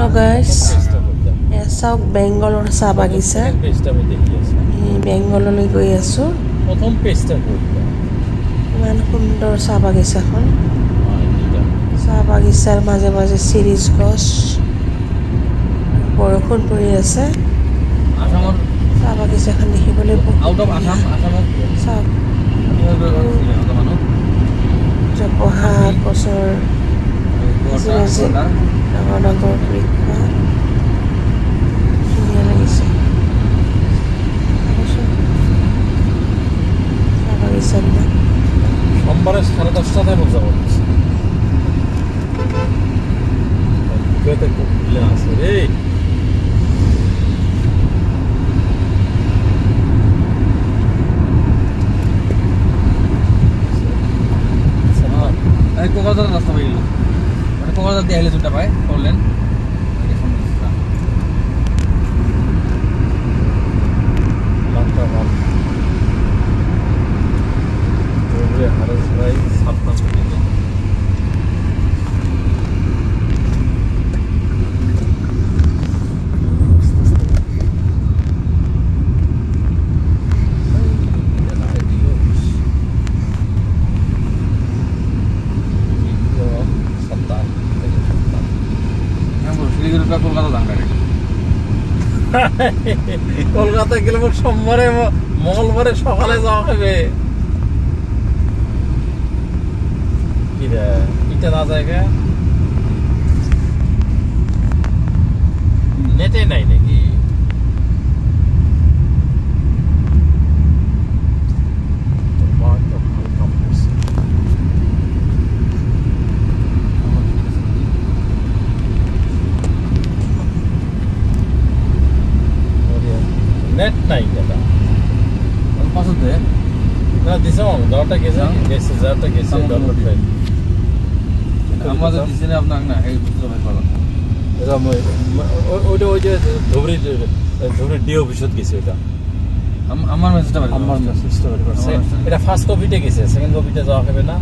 Hello guys, চাওক বেংগলৰ চাহ বাগিচা বেংগললৈ গৈ আছো প্ৰথম পেজটা কৰিবা ইমান সুন্দৰ চাহ বাগিচাখন চাহ বাগিচাৰ মাজে মাজে চিৰিজ গছ বৰষুণ পৰি আছে আসামৰ চাহ বাগিচাখন দেখিবলৈ আউট অফ আসামত চাওক মানুহ জপহা গছৰ ডাঙৰ ডাঙৰ বৃক্ষ ধুনীয়া লাগিছে চাহ বাগিচাবিলাক সোমবাৰে 10:30টাতে মোক যাব দিছে কেতে কইলা আছে রে এই কোকাদার রাস্তা হইল মানে কোকাদার দিয়ে আইলে দুটা পায় করলেন লাখটা ভাল ওরে হারস ভাই সাবধান করে দিন কলকাতা গেলে সোমবারে মঙ্গলবারে সকালে যাওয়া হবে এটা না জায়গা নেটে নাই নাকি নেট নাই দাদা পাশে না দিছ দরটা গেছে গেছে যারটা গেছে ডাউনলোড ফাইল আমাদের দিছে না আপনার না এই বুঝতে ভাই ভালো এটা ওই যে ধবরি ডি অফিসত গেছে এটা আমার মেসেজটা আমার মেসেজটা এটা ফার্স্ট কপিতে গেছে সেকেন্ড কপিতে যাওয়া হবে না